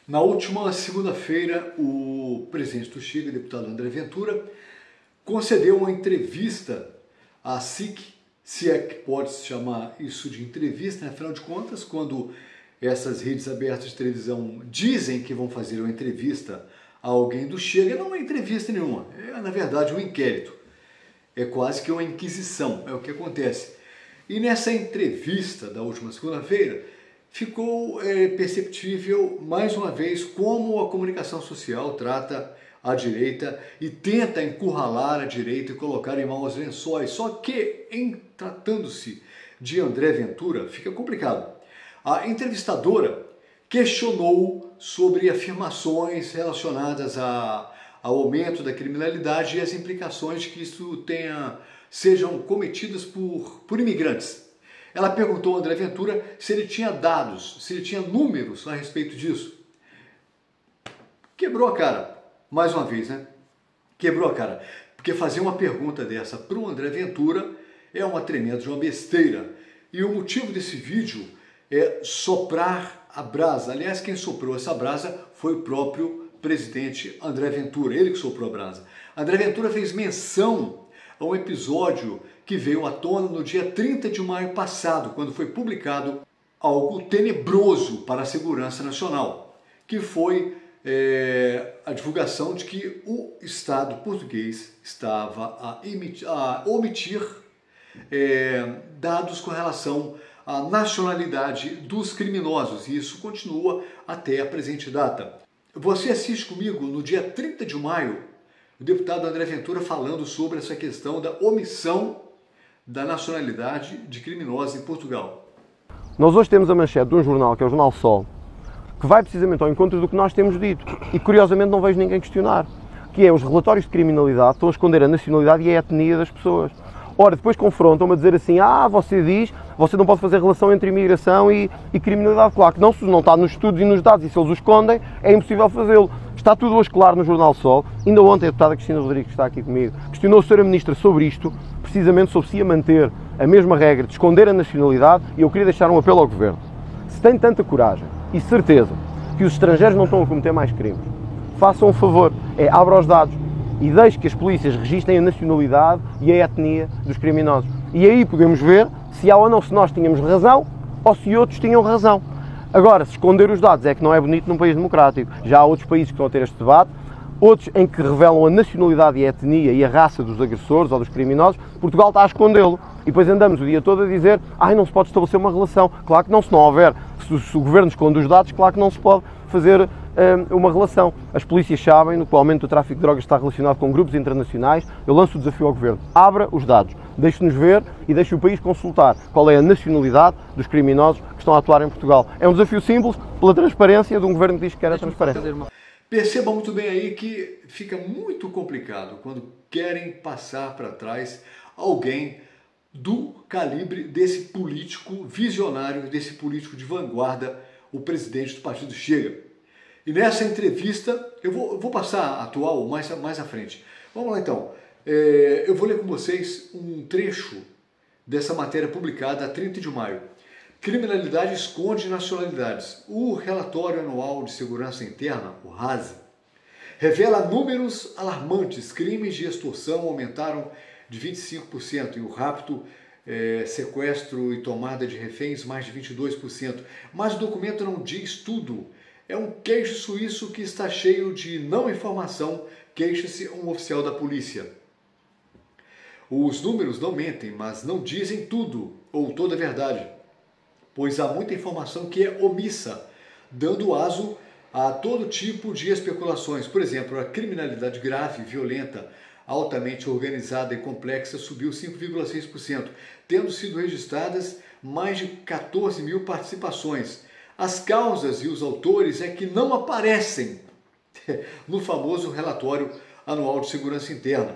Na última segunda-feira, o presidente do Chega, deputado André Ventura, concedeu uma entrevista à SIC, se é que pode se chamar isso de entrevista, né? Afinal de contas, quando essas redes abertas de televisão dizem que vão fazer uma entrevista a alguém do Chega, não é entrevista nenhuma, é na verdade um inquérito, é quase que uma inquisição, é o que acontece. E nessa entrevista da última segunda-feira, ficou perceptível, mais uma vez, como a comunicação social trata a direita e tenta encurralar a direita e colocar em maus lençóis. Só que, em tratando-se de André Ventura, fica complicado. A entrevistadora questionou sobre afirmações relacionadas ao aumento da criminalidade e as implicações de que isso sejam cometidas por imigrantes. Ela perguntou ao André Ventura se ele tinha dados, se ele tinha números a respeito disso. Quebrou a cara, mais uma vez, né? Quebrou a cara, porque fazer uma pergunta dessa para o André Ventura é uma tremenda de uma besteira. E o motivo desse vídeo é soprar a brasa. Aliás, quem soprou essa brasa foi o próprio presidente André Ventura, ele que soprou a brasa. André Ventura fez menção a um episódio que veio à tona no dia 30 de maio passado, quando foi publicado algo tenebroso para a segurança nacional, que foi a divulgação de que o Estado português estava a omitir dados com relação à nacionalidade dos criminosos, e isso continua até a presente data. Você assiste comigo no dia 30 de maio, o deputado André Ventura falando sobre essa questão da omissão da nacionalidade de criminosos em Portugal. Nós hoje temos a manchete de um jornal, que é o Jornal Sol, que vai precisamente ao encontro do que nós temos dito. E curiosamente não vejo ninguém questionar, que é os relatórios de criminalidade estão a esconder a nacionalidade e a etnia das pessoas. Ora, depois confrontam-me a dizer assim, você diz, você não pode fazer relação entre imigração e criminalidade. Claro que não, se não está nos estudos e nos dados e se eles os escondem, é impossível fazê-lo. Está tudo hoje claro no Jornal Sol. Ainda ontem a deputada Cristina Rodrigues, que está aqui comigo, questionou a Sra. Ministra sobre isto, precisamente sobre se ia manter a mesma regra de esconder a nacionalidade, e eu queria deixar um apelo ao Governo. Se tem tanta coragem e certeza que os estrangeiros não estão a cometer mais crimes, façam um favor, abra os dados e deixe que as polícias registrem a nacionalidade e a etnia dos criminosos. E aí podemos ver se há ou não, se nós tínhamos razão ou se outros tinham razão. Agora, se esconder os dados é que não é bonito num país democrático. Já há outros países que estão a ter este debate, outros em que revelam a nacionalidade e a etnia e a raça dos agressores ou dos criminosos. Portugal está a escondê-lo. E depois andamos o dia todo a dizer não se pode estabelecer uma relação. Claro que não, se não houver, se o Governo esconde os dados, claro que não se pode fazer uma relação. As polícias sabem que o aumento do tráfico de drogas está relacionado com grupos internacionais. Eu lanço o desafio ao Governo. Abra os dados, deixe-nos ver e deixe o país consultar qual é a nacionalidade dos criminosos que estão a atuar em Portugal. É um desafio simples pela transparência de um Governo que diz que quer a transparência. Perceba muito bem aí que fica muito complicado quando querem passar para trás alguém do calibre desse político visionário, desse político de vanguarda, o presidente do partido Chega. E nessa entrevista, eu vou passar a atual mais à frente. Vamos lá então. Eu vou ler com vocês um trecho dessa matéria publicada a 30 de maio. Criminalidade esconde nacionalidades. O relatório anual de segurança interna, o RASE, revela números alarmantes. Crimes de extorsão aumentaram de 25% e o rapto, sequestro e tomada de reféns mais de 22%. Mas o documento não diz tudo. É um queixo suíço que está cheio de não informação, queixa-se um oficial da polícia. Os números não mentem, mas não dizem tudo ou toda a verdade, pois há muita informação que é omissa, dando aso a todo tipo de especulações. Por exemplo, a criminalidade grave, violenta, altamente organizada e complexa subiu 5,6%, tendo sido registradas mais de 14 mil participações. As causas e os autores é que não aparecem no famoso relatório anual de segurança interna,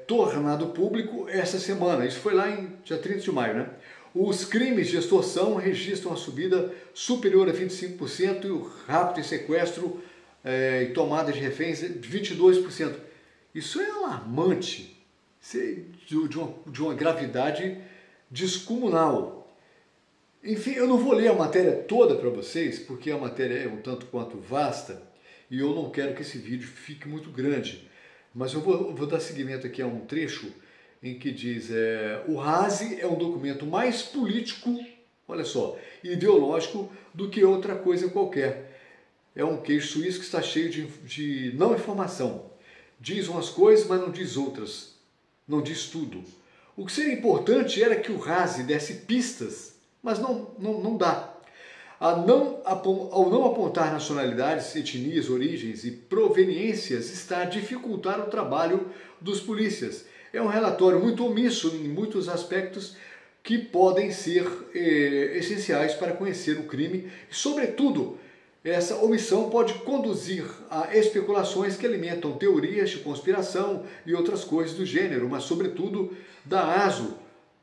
tornado público essa semana. Isso foi lá em dia 30 de maio, né? Os crimes de extorsão registram uma subida superior a 25% e o rapto e sequestro e tomada de reféns de 22%. Isso é alarmante, isso é de uma gravidade descomunal. Enfim, eu não vou ler a matéria toda para vocês, porque a matéria é um tanto quanto vasta e eu não quero que esse vídeo fique muito grande. Mas eu vou dar seguimento aqui a um trecho em que diz: o RASE é um documento mais político, olha só, ideológico do que outra coisa qualquer. É um queijo suíço que está cheio de não informação. Diz umas coisas, mas não diz outras. Não diz tudo. O que seria importante era que o RASE desse pistas, mas não dá. Ao não apontar nacionalidades, etnias, origens e proveniências, está a dificultar o trabalho dos polícias. É um relatório muito omisso em muitos aspectos que podem ser essenciais para conhecer o crime e, sobretudo, essa omissão pode conduzir a especulações que alimentam teorias de conspiração e outras coisas do gênero, mas, sobretudo, dá aso,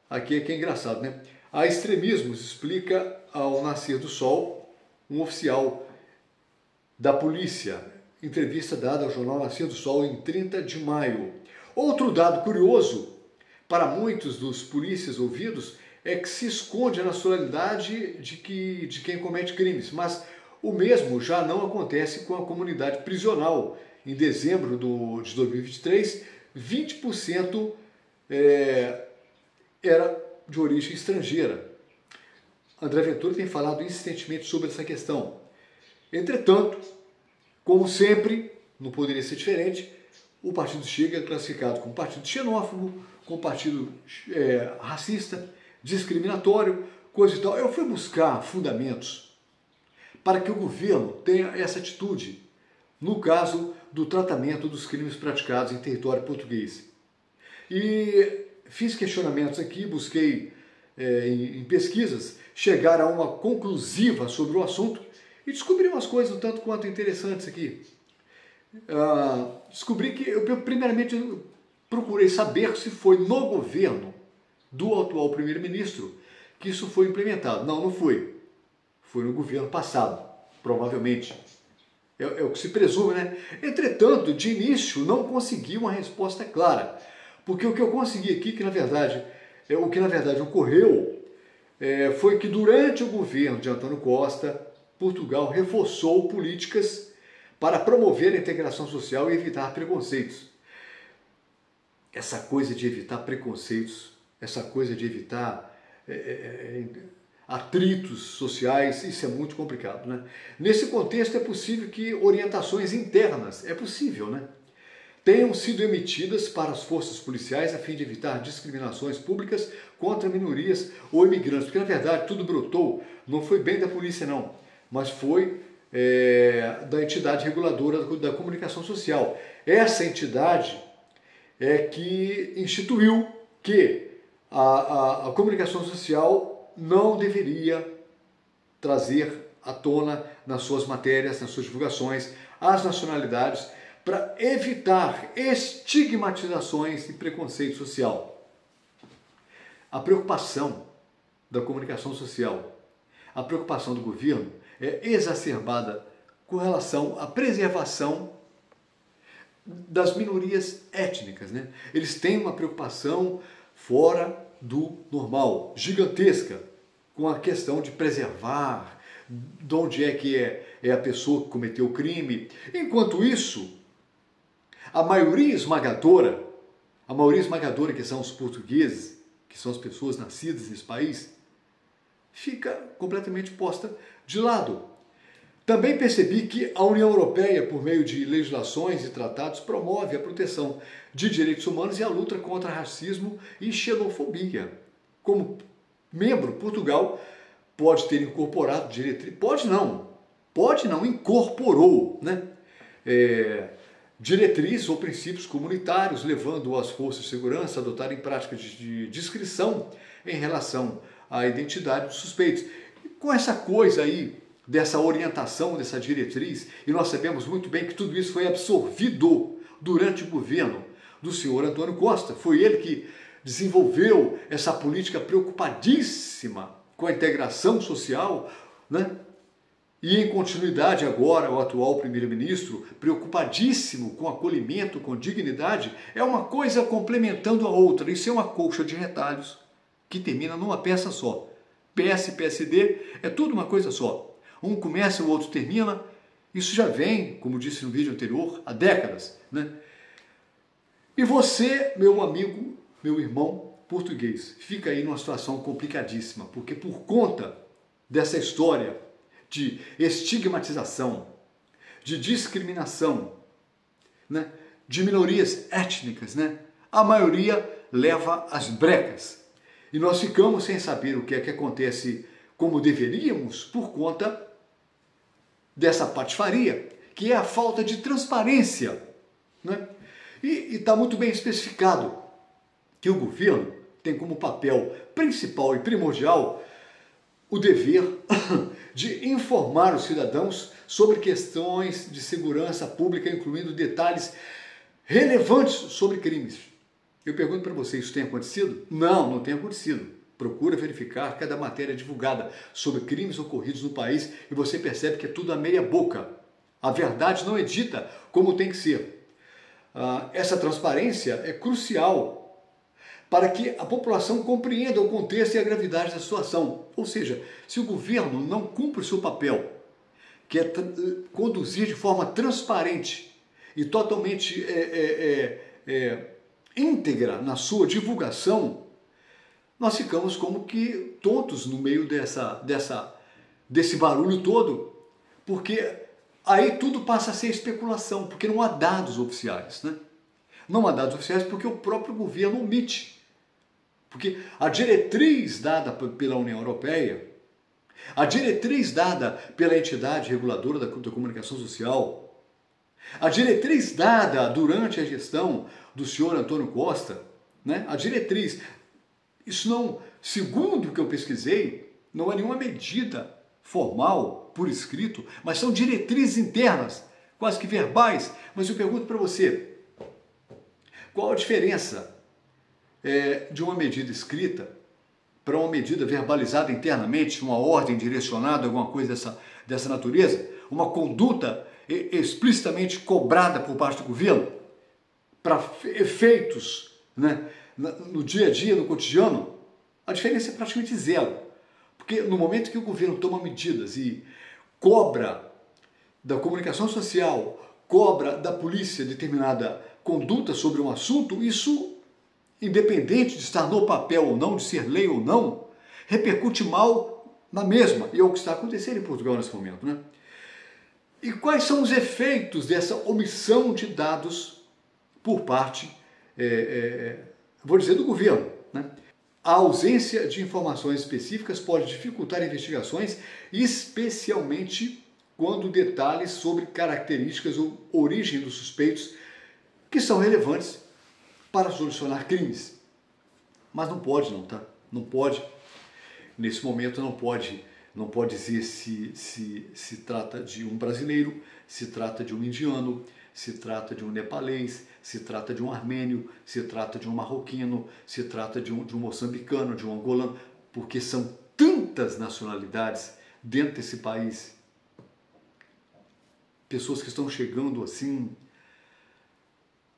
aqui é que é engraçado, né? A extremismos, explica ao nascer do sol um oficial da polícia. Entrevista dada ao jornal Nascer do Sol em 30 de maio. Outro dado curioso para muitos dos polícias ouvidos é que se esconde a nacionalidade de quem comete crimes, mas o mesmo já não acontece com a comunidade prisional. Em dezembro de 2023, 20% era de origem estrangeira. André Ventura tem falado insistentemente sobre essa questão. Entretanto, como sempre, não poderia ser diferente, o Partido Chega é classificado como partido xenófobo, como partido racista, discriminatório, coisa e tal. Eu fui buscar fundamentos para que o governo tenha essa atitude no caso do tratamento dos crimes praticados em território português. E fiz questionamentos aqui, busquei em pesquisas, chegar a uma conclusiva sobre o assunto e descobri umas coisas um tanto quanto interessantes aqui. Descobri que eu primeiramente procurei saber se foi no governo do atual primeiro-ministro que isso foi implementado. Não foi. Foi no governo passado, provavelmente. É o que se presume, né? Entretanto, de início, não consegui uma resposta clara. Porque o que eu consegui aqui, o que na verdade ocorreu, foi que durante o governo de Antônio Costa, Portugal reforçou políticas para promover a integração social e evitar preconceitos. Essa coisa de evitar preconceitos, essa coisa de evitar atritos sociais, isso é muito complicado, né? Nesse contexto é possível que orientações internas, né? Tenham sido emitidas para as forças policiais a fim de evitar discriminações públicas contra minorias ou imigrantes. Porque, na verdade, tudo brotou, não foi bem da polícia, não, mas foi da entidade reguladora da comunicação social. Essa entidade é que instituiu que a comunicação social não deveria trazer à tona nas suas matérias, nas suas divulgações, as nacionalidades, para evitar estigmatizações e preconceito social. A preocupação da comunicação social, a preocupação do governo é exacerbada com relação à preservação das minorias étnicas, né? Eles têm uma preocupação fora do normal, gigantesca, com a questão de preservar de onde é que é a pessoa que cometeu o crime. Enquanto isso, a maioria esmagadora que são os portugueses, que são as pessoas nascidas nesse país, fica completamente posta de lado. Também percebi que a União Europeia, por meio de legislações e tratados, promove a proteção de direitos humanos e a luta contra racismo e xenofobia. Como membro, Portugal pode ter incorporado diretrizes, incorporou, né? Diretrizes ou princípios comunitários, levando as forças de segurança a adotarem práticas de discrição em relação à identidade dos suspeitos. Com essa coisa aí, dessa orientação, dessa diretriz, e nós sabemos muito bem que tudo isso foi absorvido durante o governo do senhor Antônio Costa. Foi ele que desenvolveu essa política preocupadíssima com a integração social, né? E em continuidade agora, o atual primeiro-ministro, preocupadíssimo com acolhimento, com dignidade, é uma coisa complementando a outra. Isso é uma colcha de retalhos que termina numa peça só. PS e PSD é tudo uma coisa só. Um começa, o outro termina. Isso já vem, como disse no vídeo anterior, há décadas, né? E você, meu amigo, meu irmão português, fica aí numa situação complicadíssima, porque por conta dessa história de estigmatização, de discriminação, né, de minorias étnicas, né, a maioria leva as brecas. E nós ficamos sem saber o que é que acontece como deveríamos por conta dessa patifaria, que é a falta de transparência, né? E está muito bem especificado que o governo tem como papel principal e primordial o dever de informar os cidadãos sobre questões de segurança pública, incluindo detalhes relevantes sobre crimes. Eu pergunto para você, isso tem acontecido? Não, não tem acontecido. Procura verificar cada matéria divulgada sobre crimes ocorridos no país e você percebe que é tudo a meia boca. A verdade não é dita como tem que ser. Essa transparência é crucial para que a população compreenda o contexto e a gravidade da situação. Ou seja, se o governo não cumpre o seu papel, que é conduzir de forma transparente e totalmente íntegra na sua divulgação, nós ficamos como que tontos no meio desse barulho todo, porque aí tudo passa a ser especulação, porque não há dados oficiais, né? Não há dados oficiais porque o próprio governo omite. Porque a diretriz dada pela União Europeia, a diretriz dada pela entidade reguladora da comunicação social, a diretriz dada durante a gestão do senhor Antônio Costa, né? A diretriz, isso não, segundo o que eu pesquisei, não é nenhuma medida formal, por escrito, mas são diretrizes internas, quase que verbais. Mas eu pergunto para você, qual a diferença de uma medida escrita para uma medida verbalizada internamente, uma ordem direcionada, alguma coisa dessa natureza, uma conduta explicitamente cobrada por parte do governo, para efeitos, né, no dia a dia, no cotidiano? A diferença é praticamente zero. Porque no momento que o governo toma medidas e cobra da comunicação social, cobra da polícia determinada conduta sobre um assunto, isso, independente de estar no papel ou não, de ser lei ou não, repercute mal na mesma. E é o que está acontecendo em Portugal nesse momento, né? E quais são os efeitos dessa omissão de dados por parte, vou dizer, do governo, né? A ausência de informações específicas pode dificultar investigações, especialmente quando detalhes sobre características ou origem dos suspeitos que são relevantes para solucionar crimes. Mas não pode não, tá? Não pode, nesse momento não pode dizer se trata de um brasileiro, se trata de um indiano, se trata de um nepalês, se trata de um armênio, se trata de um marroquino, se trata de um moçambicano, de um angolano, porque são tantas nacionalidades dentro desse país. Pessoas que estão chegando assim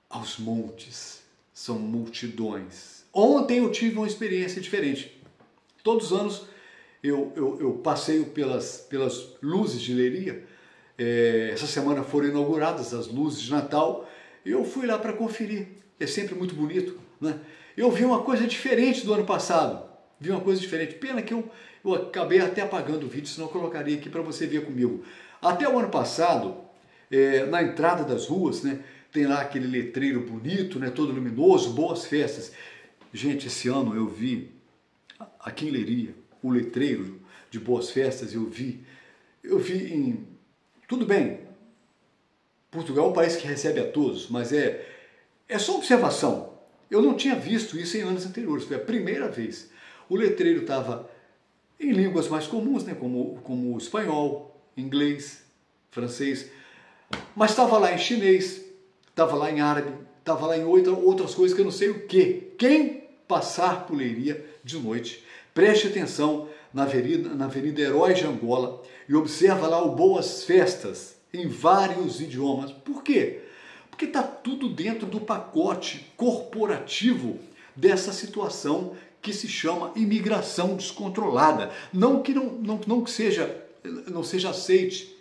aos montes, são multidões. Ontem eu tive uma experiência diferente. Todos os anos eu passeio pelas luzes de Leiria. Essa semana foram inauguradas as luzes de Natal e eu fui lá para conferir. É sempre muito bonito, né? Eu vi uma coisa diferente do ano passado. Vi uma coisa diferente. Pena que eu acabei até apagando o vídeo, senão eu colocaria aqui para você ver comigo. Até o ano passado, na entrada das ruas, né, tem lá aquele letreiro bonito, né, todo luminoso, boas festas. Gente, esse ano eu vi aqui em Leiria o letreiro de boas festas. Eu vi em... Tudo bem, Portugal é um país que recebe a todos, mas é só observação. Eu não tinha visto isso em anos anteriores, foi a primeira vez. O letreiro estava em línguas mais comuns, né, como espanhol, inglês, francês, mas estava lá em chinês, estava lá em árabe, estava lá em outras coisas que eu não sei o quê. Quem passar por Leiria de noite, preste atenção na Avenida Heróis de Angola e observa lá o Boas Festas em vários idiomas. Por quê? Porque está tudo dentro do pacote corporativo dessa situação que se chama imigração descontrolada. Não que não seja aceite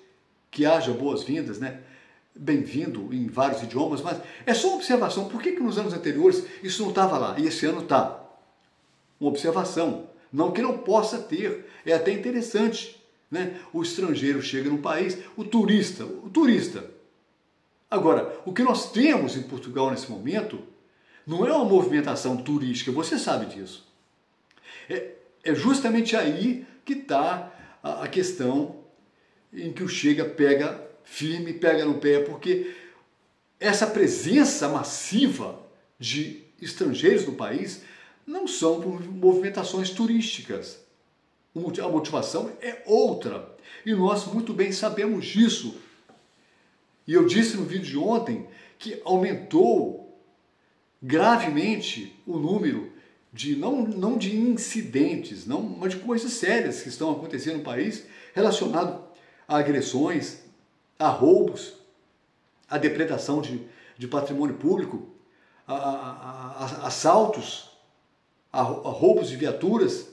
que haja boas-vindas, né? Bem-vindo em vários idiomas, mas é só uma observação. Por que nos anos anteriores isso não estava lá e esse ano está? Uma observação. Não que não possa ter, é até interessante, né? O estrangeiro chega no país, o turista. Agora, o que nós temos em Portugal nesse momento não é uma movimentação turística, você sabe disso. É justamente aí que está a questão em que o Chega pega firme, pega no pé, porque essa presença massiva de estrangeiros no país não são por movimentações turísticas. A motivação é outra. E nós muito bem sabemos disso. E eu disse no vídeo de ontem que aumentou gravemente o número de, não de incidentes, mas de coisas sérias que estão acontecendo no país relacionado a agressões, a roubos, a depredação de patrimônio público, a assaltos, a roubos de viaturas,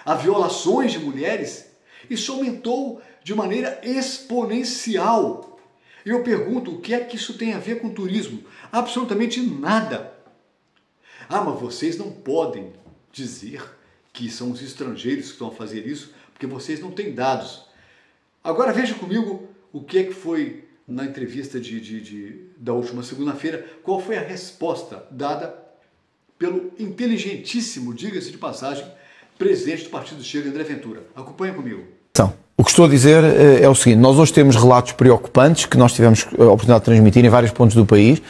a violações de mulheres. Isso aumentou de maneira exponencial. E eu pergunto, o que é que isso tem a ver com turismo? Absolutamente nada. Ah, mas vocês não podem dizer que são os estrangeiros que estão a fazer isso, porque vocês não têm dados. Agora veja comigo o que é que foi na entrevista da última segunda-feira, qual foi a resposta dada pelo inteligentíssimo, diga-se de passagem, presidente do Partido Chega, André Ventura. Acompanha comigo. O que estou a dizer é o seguinte: nós hoje temos relatos preocupantes que nós tivemos a oportunidade de transmitir em vários pontos do país.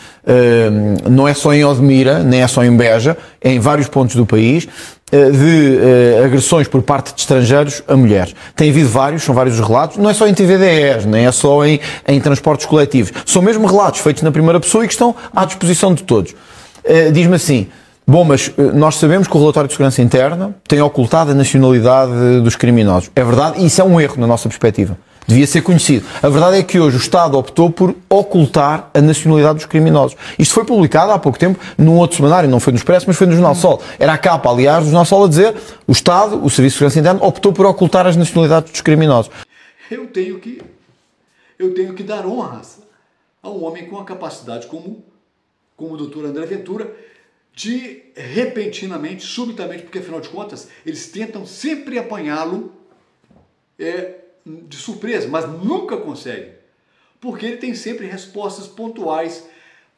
Não é só em Odmira, nem é só em Beja, é em vários pontos do país, de agressões por parte de estrangeiros a mulheres. Tem havido vários, são vários os relatos, não é só em TVDEs, nem é só em transportes coletivos. São mesmo relatos feitos na primeira pessoa e que estão à disposição de todos. Diz-me assim: bom, mas nós sabemos que o relatório de segurança interna tem ocultado a nacionalidade dos criminosos. É verdade, e isso é um erro na nossa perspectiva. Devia ser conhecido. A verdade é que hoje o Estado optou por ocultar a nacionalidade dos criminosos. Isto foi publicado há pouco tempo num outro semanário, não foi no Expresso, mas foi no Jornal Sol. Era a capa, aliás, do Jornal Sol a dizer: o Estado, o Serviço de Segurança Interna, optou por ocultar as nacionalidades dos criminosos. Eu tenho que dar honras a um homem com a capacidade como o doutor André Ventura, de repentinamente, subitamente, porque afinal de contas, eles tentam sempre apanhá-lo de surpresa, mas nunca conseguem, porque ele tem sempre respostas pontuais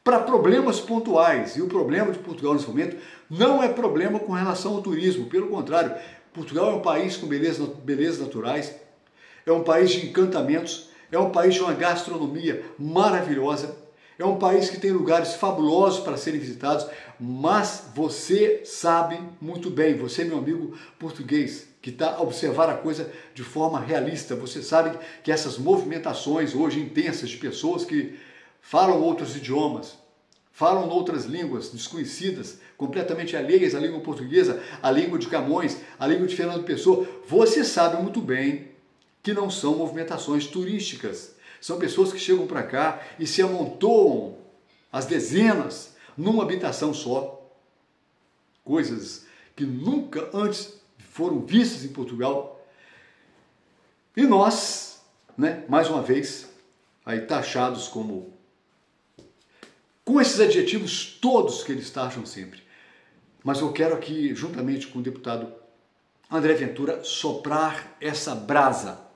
para problemas pontuais. E o problema de Portugal nesse momento não é problema com relação ao turismo, pelo contrário, Portugal é um país com belezas naturais, é um país de encantamentos, é um país de uma gastronomia maravilhosa, é um país que tem lugares fabulosos para serem visitados, mas você sabe muito bem, você, meu amigo português, que está a observar a coisa de forma realista, você sabe que essas movimentações hoje intensas de pessoas que falam outros idiomas, falam outras línguas desconhecidas, completamente alheias à língua portuguesa, à língua de Camões, à língua de Fernando Pessoa, você sabe muito bem que não são movimentações turísticas. São pessoas que chegam para cá e se amontoam às dezenas numa habitação só. Coisas que nunca antes foram vistas em Portugal. E nós, né, mais uma vez, aí taxados com esses adjetivos todos que eles taxam sempre. Mas eu quero aqui, juntamente com o deputado André Ventura, soprar essa brasa.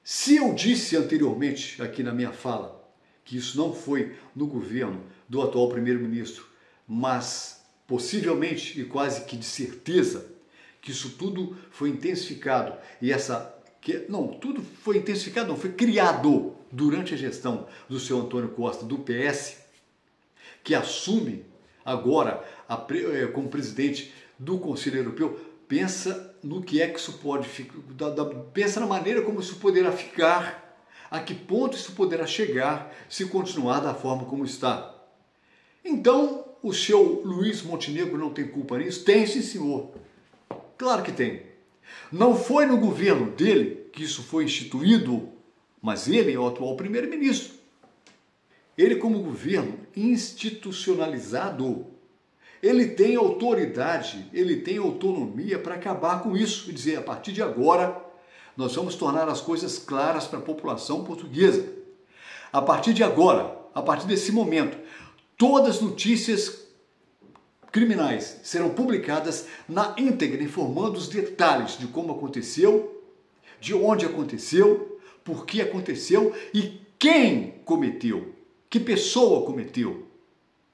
Se eu disse anteriormente aqui na minha fala que isso não foi no governo do atual primeiro-ministro, mas possivelmente e quase que de certeza que isso tudo foi intensificado tudo foi intensificado, não, foi criado durante a gestão do seu Antônio Costa, do PS, que assume agora como presidente do Conselho Europeu. Pensa no que é que isso pode ficar, pensa na maneira como isso poderá ficar, a que ponto isso poderá chegar se continuar da forma como está. Então, o seu Luiz Montenegro não tem culpa nisso? Tem, sim, senhor. Claro que tem. Não foi no governo dele que isso foi instituído, mas ele é o atual primeiro-ministro. Ele, como governo institucionalizado, ele tem autoridade, ele tem autonomia para acabar com isso e dizer, a partir de agora, nós vamos tornar as coisas claras para a população portuguesa. A partir de agora, a partir desse momento, todas as notícias criminais serão publicadas na íntegra, informando os detalhes de como aconteceu, de onde aconteceu, por que aconteceu e quem cometeu, que pessoa cometeu.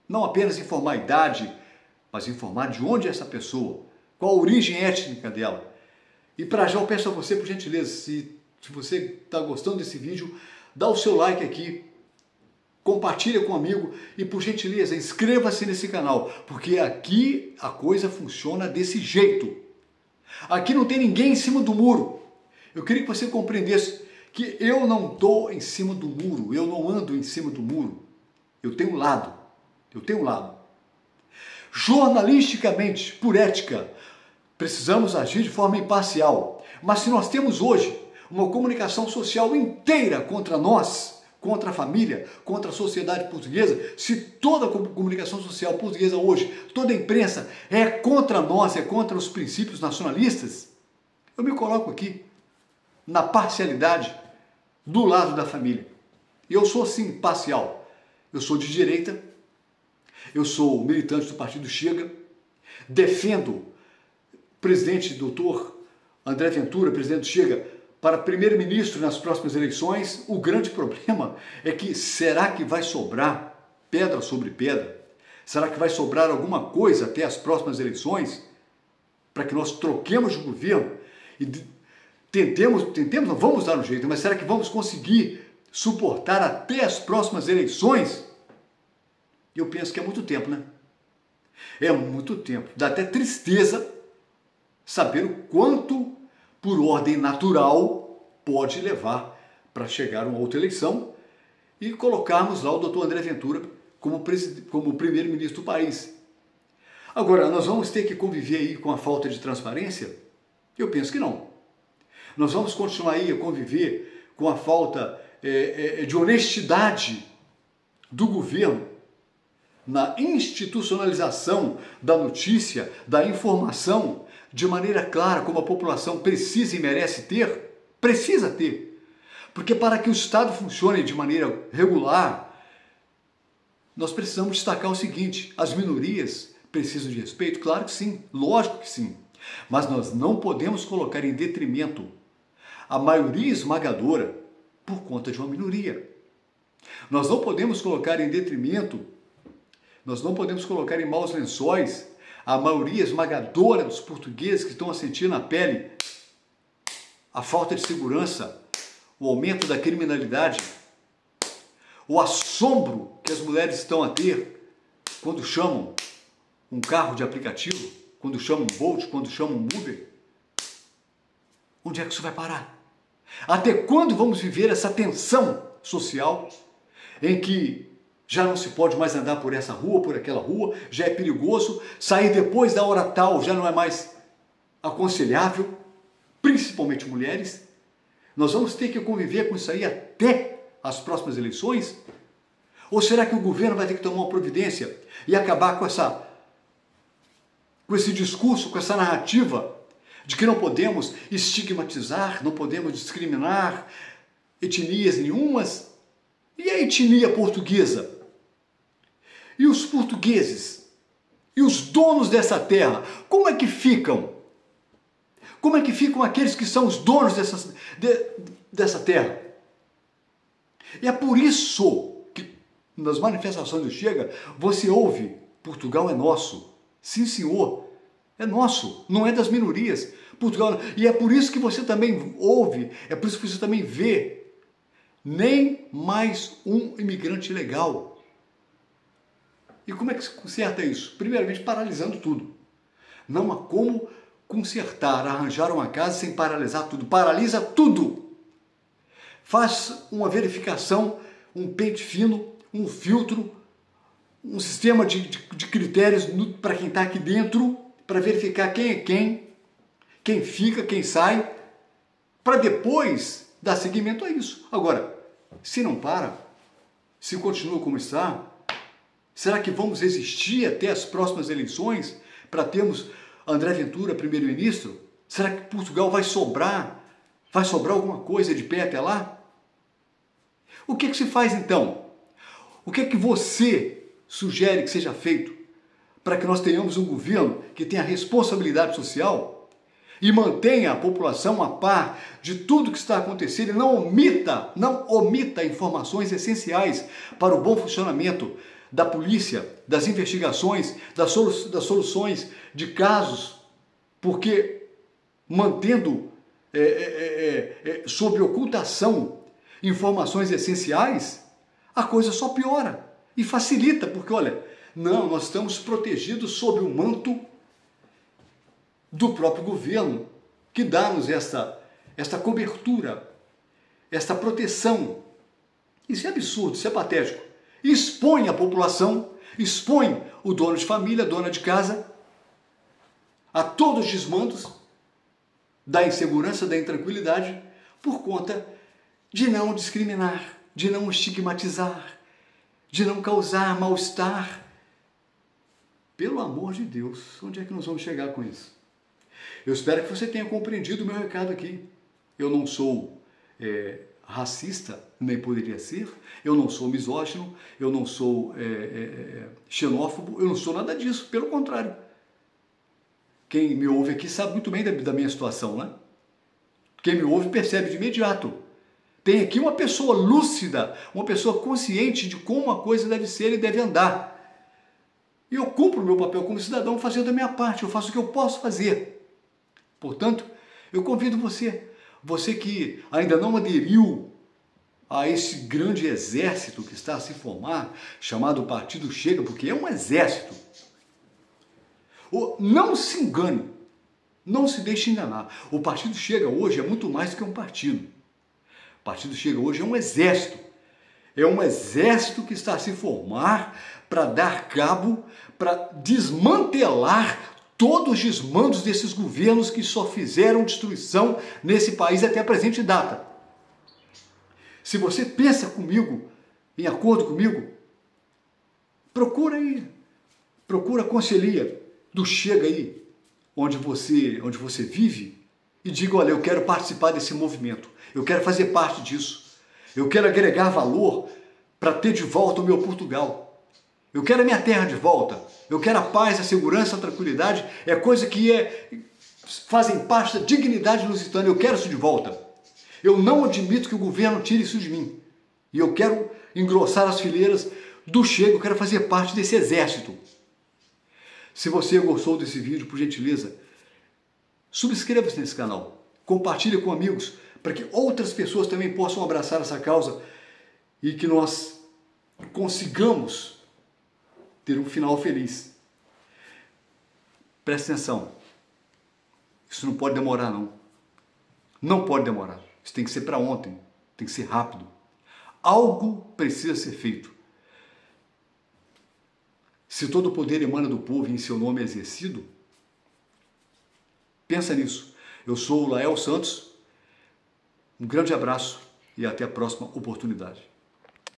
Não apenas informar a idade, mas informar de onde é essa pessoa, qual a origem étnica dela. E para já eu peço a você, por gentileza, se você está gostando desse vídeo, dá o seu like aqui, compartilha com um amigo e, por gentileza, inscreva-se nesse canal, porque aqui a coisa funciona desse jeito. Aqui não tem ninguém em cima do muro. Eu queria que você compreendesse que eu não estou em cima do muro, eu não ando em cima do muro. Eu tenho um lado, Jornalisticamente, por ética, precisamos agir de forma imparcial. Mas se nós temos hoje uma comunicação social inteira contra nós, contra a família, contra a sociedade portuguesa, se toda a comunicação social portuguesa hoje, toda a imprensa é contra nós, é contra os princípios nacionalistas, eu me coloco aqui, na parcialidade, do lado da família. E eu sou sim parcial. Eu sou de direita, eu sou militante do Partido Chega, defendo o presidente doutor André Ventura, presidente do Chega, para primeiro-ministro nas próximas eleições. O grande problema é que será que vai sobrar pedra sobre pedra? Será que vai sobrar alguma coisa até as próximas eleições para que nós troquemos de governo e tentemos, não vamos dar um jeito, mas será que vamos conseguir suportar até as próximas eleições? Eu penso que é muito tempo, né? É muito tempo. Dá até tristeza saber o quanto, por ordem natural, pode levar para chegar uma outra eleição e colocarmos lá o doutor André Ventura como primeiro-ministro do país. Agora, nós vamos ter que conviver aí com a falta de transparência? Eu penso que não. Nós vamos continuar aí a conviver com a falta de honestidade do governo na institucionalização da notícia, da informação, de maneira clara, como a população precisa e merece ter? Precisa ter. Porque para que o Estado funcione de maneira regular, nós precisamos destacar o seguinte: as minorias precisam de respeito? Claro que sim, lógico que sim. Mas nós não podemos colocar em detrimento a maioria esmagadora por conta de uma minoria. Nós não podemos colocar em detrimento, nós não podemos colocar em maus lençóis a maioria esmagadora dos portugueses que estão a sentir na pele a falta de segurança, o aumento da criminalidade, o assombro que as mulheres estão a ter quando chamam um carro de aplicativo, quando chamam um Bolt, quando chamam um Uber. Onde é que isso vai parar? Até quando vamos viver essa tensão social em que já não se pode mais andar por essa rua, por aquela rua, já é perigoso, sair depois da hora tal já não é mais aconselhável, principalmente mulheres? Nós vamos ter que conviver com isso aí até as próximas eleições? Ou será que o governo vai ter que tomar uma providência e acabar com esse discurso, com essa narrativa de que não podemos estigmatizar, não podemos discriminar etnias nenhumas? E a etnia portuguesa? E os portugueses? E os donos dessa terra? Como é que ficam? Como é que ficam aqueles que são os donos dessa terra? E é por isso que nas manifestações do Chega você ouve: Portugal é nosso. Sim, senhor, é nosso, não é das minorias. Portugal, e é por isso que você também ouve, é por isso que você também vê nem mais um imigrante ilegal. E como é que se conserta isso? Primeiramente, paralisando tudo. Não há como consertar, arranjar uma casa sem paralisar tudo. Paralisa tudo. Faz uma verificação, um pente fino, um filtro, um sistema de critérios para quem está aqui dentro, para verificar quem é quem fica, quem sai, para depois dar seguimento a isso. Agora, se não para, se continua como está, Será que vamos resistir até as próximas eleições para termos André Ventura primeiro-ministro? Será que Portugal vai sobrar? Vai sobrar alguma coisa de pé até lá? O que se faz então? O que você sugere que seja feito para que nós tenhamos um governo que tenha responsabilidade social e mantenha a população a par de tudo que está acontecendo e não omita informações essenciais para o bom funcionamento da polícia, das investigações, das soluções de casos, porque mantendo sob ocultação informações essenciais, a coisa só piora e facilita, porque olha, não, nós estamos protegidos sob o manto do próprio governo, que dá-nos esta cobertura, esta proteção. Isso é absurdo, isso é patético. Expõe a população, expõe o dono de família, a dona de casa, a todos os desmandos da insegurança, da intranquilidade, por conta de não discriminar, de não estigmatizar, de não causar mal-estar. Pelo amor de Deus, onde é que nós vamos chegar com isso? Eu espero que você tenha compreendido o meu recado aqui. Eu não sou racista, nem poderia ser, eu não sou misógino, eu não sou xenófobo, eu não sou nada disso, pelo contrário. Quem me ouve aqui sabe muito bem da minha situação, né? Quem me ouve percebe de imediato. Tem aqui uma pessoa lúcida, uma pessoa consciente de como a coisa deve ser e deve andar. E eu cumpro o meu papel como cidadão fazendo a minha parte, eu faço o que eu posso fazer. Portanto, eu convido você que ainda não aderiu a esse grande exército que está a se formar, chamado Partido Chega, porque é um exército. Não se engane, não se deixe enganar. O Partido Chega hoje é muito mais do que um partido. O Partido Chega hoje é um exército. É um exército que está a se formar para dar cabo, para desmantelar todos os desmandos desses governos que só fizeram destruição nesse país até a presente data. Se você pensa comigo, em acordo comigo, procura a conselhia do Chega aí, onde você vive, e diga, olha, eu quero participar desse movimento, eu quero fazer parte disso, eu quero agregar valor para ter de volta o meu Portugal. Eu quero a minha terra de volta. Eu quero a paz, a segurança, a tranquilidade. É coisa que fazem parte da dignidade lusitana. Eu quero isso de volta. Eu não admito que o governo tire isso de mim. E eu quero engrossar as fileiras do Chega. Eu quero fazer parte desse exército. Se você gostou desse vídeo, por gentileza, subscreva-se nesse canal. Compartilhe com amigos, para que outras pessoas também possam abraçar essa causa e que nós consigamos ter um final feliz. Presta atenção. Isso não pode demorar, não. Não pode demorar. Isso tem que ser para ontem. Tem que ser rápido. Algo precisa ser feito. Se todo o poder emana do povo e em seu nome é exercido, pensa nisso. Eu sou o Lael Santos. Um grande abraço e até a próxima oportunidade.